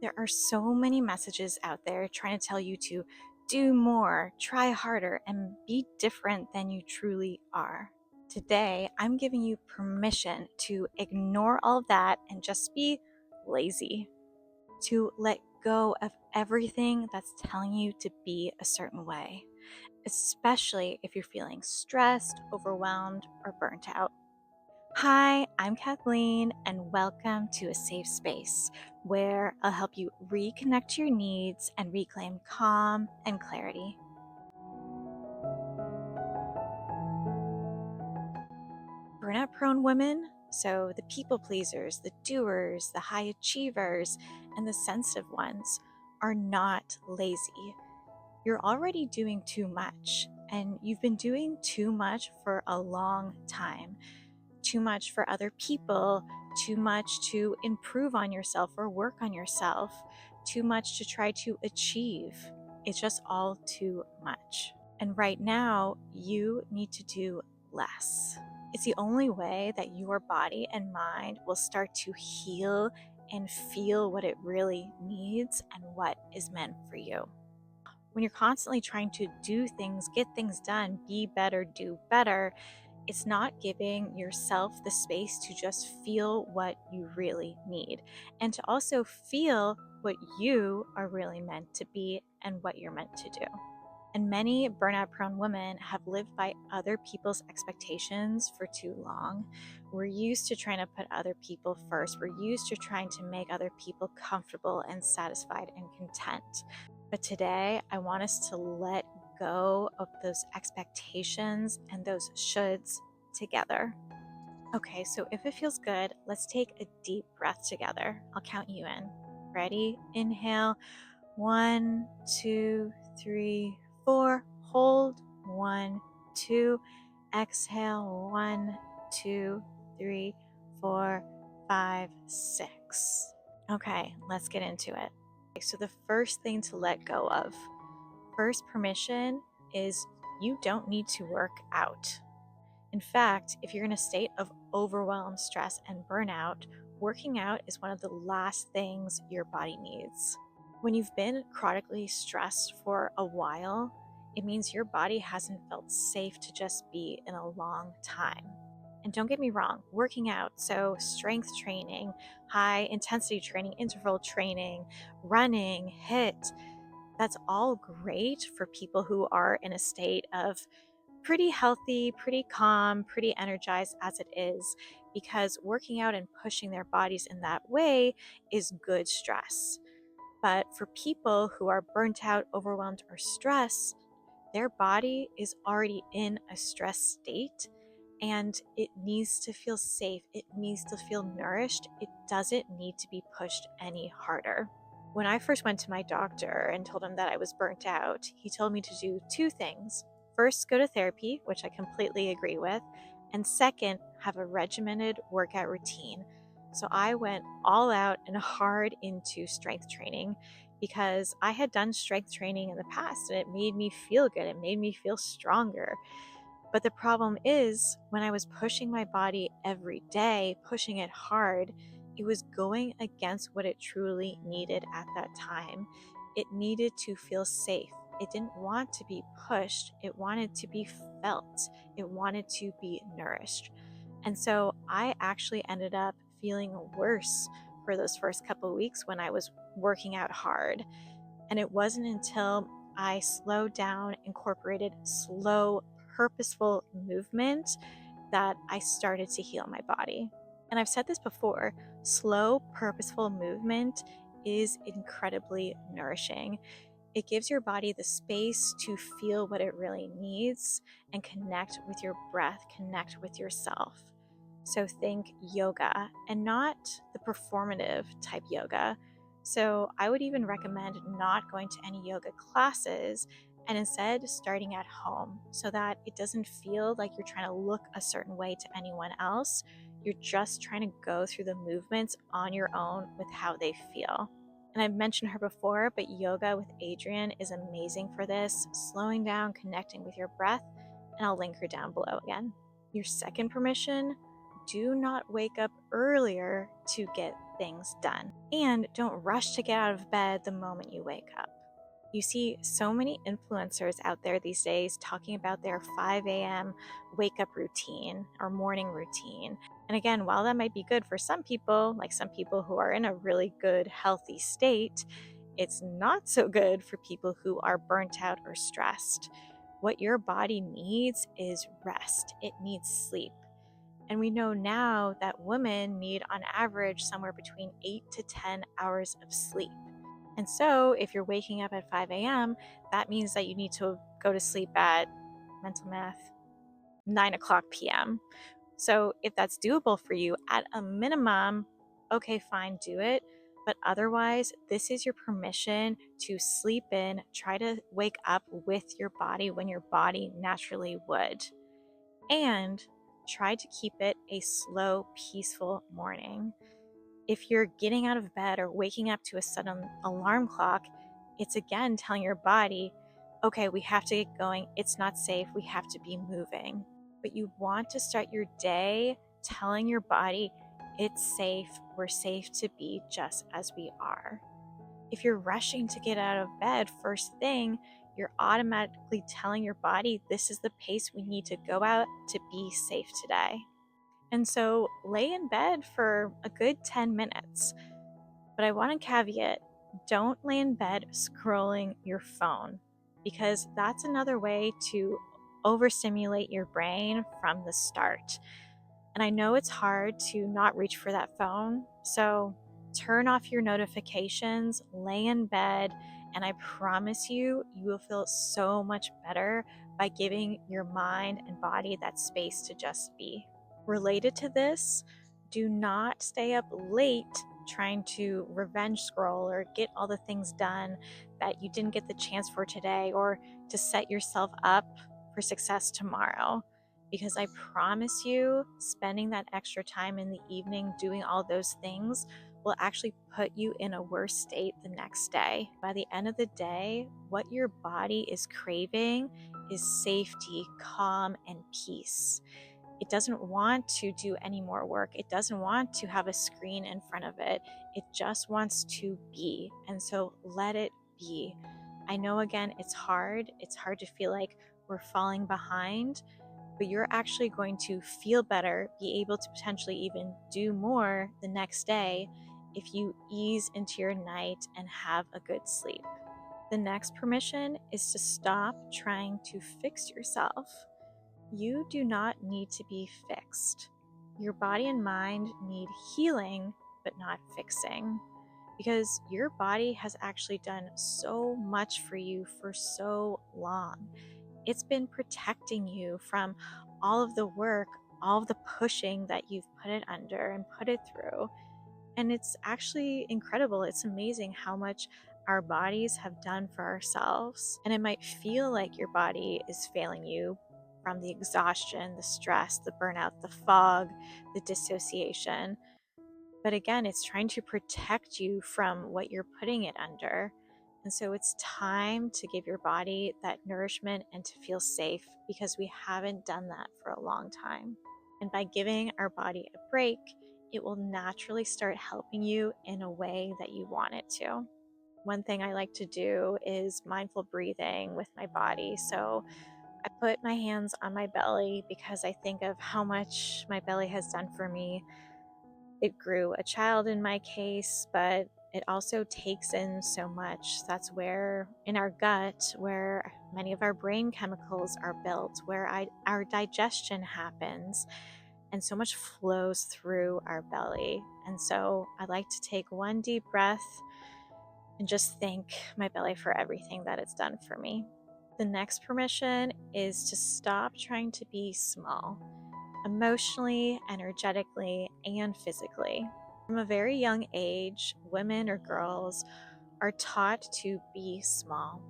There are so many messages out there trying to tell you to do more, try harder, and be different than you truly are. Today, I'm giving you permission to ignore all of that and just be lazy, to let go of everything that's telling you to be a certain way, especially if you're feeling stressed, overwhelmed, or burnt out. Hi, I'm Kathleen, and welcome to a safe space where I'll help you reconnect to your needs and reclaim calm and clarity. Burnout prone women, so the people pleasers, the doers, the high achievers, and the sensitive ones, are not lazy. You're already doing too much, and you've been doing too much for a long time. Too much for other people, too much to improve on yourself or work on yourself, too much to try to achieve. It's just all too much. And right now, you need to do less. It's the only way that your body and mind will start to heal and feel what it really needs and what is meant for you. When you're constantly trying to do things, get things done, be better, do better, it's not giving yourself the space to just feel what you really need and to also feel what you are really meant to be and what you're meant to do. And many burnout prone women have lived by other people's expectations for too long. We're used to trying to put other people first. We're used to trying to make other people comfortable and satisfied and content. But today, I want us to let go of those expectations and those shoulds together. Okay, so if it feels good, let's take a deep breath together. I'll count you in. Ready? Inhale. 1, 2, 3, 4. Hold. 1, 2. Exhale. 1, 2, 3, 4, 5, 6. Okay, let's get into it. So the first thing to let go of, first permission, is you don't need to work out. In fact, if you're in a state of overwhelm, stress, and burnout, working out is one of the last things your body needs. When you've been chronically stressed for a while, it means your body hasn't felt safe to just be in a long time. And don't get me wrong, working out, so strength training, high intensity training, interval training, running, HIIT, that's all great for people who are in a state of pretty healthy, pretty calm, pretty energized as it is, because working out and pushing their bodies in that way is good stress. But for people who are burnt out, overwhelmed, or stressed, their body is already in a stress state and it needs to feel safe. It needs to feel nourished. It doesn't need to be pushed any harder. When I first went to my doctor and told him that I was burnt out, he told me to do two things. First, go to therapy, which I completely agree with. And second, have a regimented workout routine. So I went all out and hard into strength training because I had done strength training in the past and it made me feel good. It made me feel stronger. But the problem is, when I was pushing my body every day, pushing it hard, it was going against what it truly needed at that time. It needed to feel safe. It didn't want to be pushed. It wanted to be felt. It wanted to be nourished. And so I actually ended up feeling worse for those first couple of weeks when I was working out hard. And it wasn't until I slowed down, incorporated slow, purposeful movement that I started to heal my body. And I've said this before, slow, purposeful movement is incredibly nourishing. It gives your body the space to feel what it really needs and connect with your breath, connect with yourself. So think yoga and not the performative type yoga. So I would even recommend not going to any yoga classes and instead starting at home so that it doesn't feel like you're trying to look a certain way to anyone else. You're just trying to go through the movements on your own with how they feel. And I've mentioned her before, but yoga with Adrienne is amazing for this, slowing down, connecting with your breath, and I'll link her down below again. Your second permission, do not wake up earlier to get things done. And don't rush to get out of bed the moment you wake up. You see so many influencers out there these days talking about their 5 a.m. wake up routine or morning routine. And again, while that might be good for some people, like some people who are in a really good, healthy state, it's not so good for people who are burnt out or stressed. What your body needs is rest, it needs sleep. And we know now that women need, on average, somewhere between 8 to 10 hours of sleep. And so, if you're waking up at 5 a.m., that means that you need to go to sleep at, mental math, 9 o'clock p.m. So, if that's doable for you, at a minimum, okay, fine, do it. But otherwise, this is your permission to sleep in, try to wake up with your body when your body naturally would. And try to keep it a slow, peaceful morning. If you're getting out of bed or waking up to a sudden alarm clock, it's again telling your body, okay, we have to get going. It's not safe. We have to be moving. But you want to start your day telling your body, it's safe. We're safe to be just as we are. If you're rushing to get out of bed first thing, you're automatically telling your body, this is the pace we need to go out to be safe today. And so lay in bed for a good 10 minutes. But I want to caveat, don't lay in bed scrolling your phone, because that's another way to overstimulate your brain from the start. And I know it's hard to not reach for that phone, so turn off your notifications, lay in bed, and I promise you, you will feel so much better by giving your mind and body that space to just be. Related to this, do not stay up late trying to revenge scroll or get all the things done that you didn't get the chance for today, or to set yourself up for success tomorrow. Because I promise you, spending that extra time in the evening doing all those things will actually put you in a worse state the next day. By the end of the day, what your body is craving is safety, calm, and peace. It doesn't want to do any more work. It doesn't want to have a screen in front of it. It just wants to be. And so let it be. I know, again, it's hard. It's hard to feel like we're falling behind, but you're actually going to feel better, be able to potentially even do more the next day if you ease into your night and have a good sleep. The next permission is to stop trying to fix yourself. You do not need to be fixed. Your body and mind need healing, but not fixing. Because your body has actually done so much for you for so long. It's been protecting you from all of the work, all of the pushing that you've put it under and put it through. And it's actually incredible. It's amazing how much our bodies have done for ourselves. And it might feel like your body is failing you from the exhaustion, the stress, the burnout, the fog, the dissociation. But again, it's trying to protect you from what you're putting it under. And so it's time to give your body that nourishment and to feel safe, because we haven't done that for a long time. And by giving our body a break, it will naturally start helping you in a way that you want it to. One thing I like to do is mindful breathing with my body. So I put my hands on my belly because I think of how much my belly has done for me. It grew a child in my case, but it also takes in so much. That's where, in our gut, where many of our brain chemicals are built, where our digestion happens, and so much flows through our belly. And so I like to take one deep breath and just thank my belly for everything that it's done for me. The next permission is to stop trying to be small, emotionally, energetically, and physically. From a very young age, women or girls are taught to be small,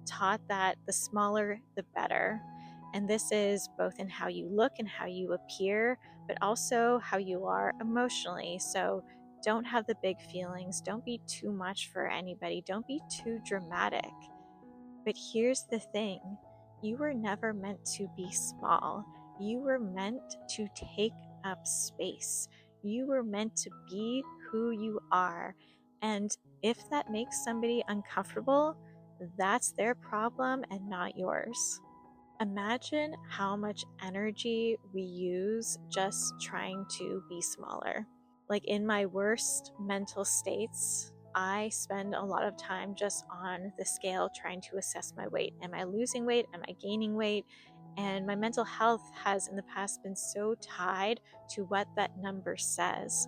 taught that the smaller, the better. And this is both in how you look and how you appear, but also how you are emotionally. So don't have the big feelings. Don't be too much for anybody. Don't be too dramatic. But here's the thing, you were never meant to be small. You were meant to take up space. You were meant to be who you are. And if that makes somebody uncomfortable, that's their problem and not yours. Imagine how much energy we use just trying to be smaller. Like in my worst mental states, I spend a lot of time just on the scale trying to assess my weight. Am I losing weight? Am I gaining weight? And my mental health has in the past been so tied to what that number says.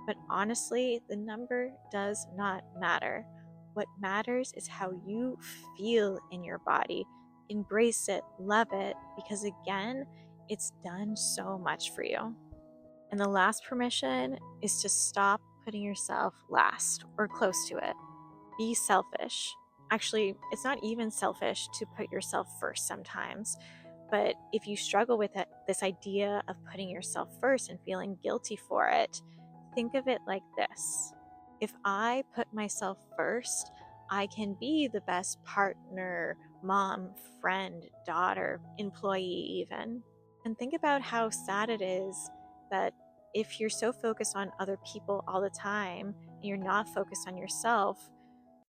But honestly, the number does not matter. What matters is how you feel in your body. Embrace it, love it, because again, it's done so much for you. And the last permission is to stop putting yourself last or close to it. Be selfish. Actually, it's not even selfish to put yourself first sometimes. But if you struggle with it, this idea of putting yourself first and feeling guilty for it, think of it like this. If I put myself first, I can be the best partner, mom, friend, daughter, employee, even. And think about how sad it is that if you're so focused on other people all the time and you're not focused on yourself,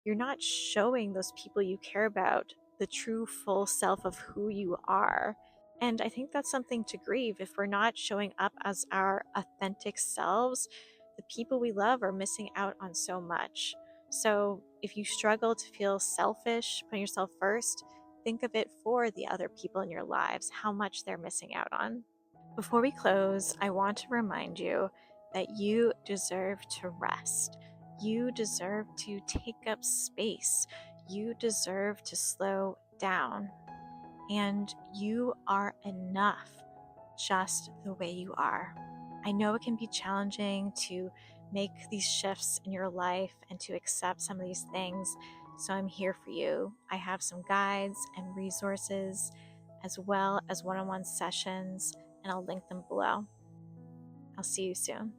you're not showing those people you care about the true full self of who you are. And I think that's something to grieve. If we're not showing up as our authentic selves, the people we love are missing out on so much. So if you struggle to feel selfish, putting yourself first, think of it for the other people in your lives, how much they're missing out on. Before we close, I want to remind you that you deserve to rest. You deserve to take up space. You deserve to slow down. And you are enough just the way you are. I know it can be challenging to make these shifts in your life and to accept some of these things. So I'm here for you. I have some guides and resources, as well as one on one sessions, and I'll link them below. I'll see you soon.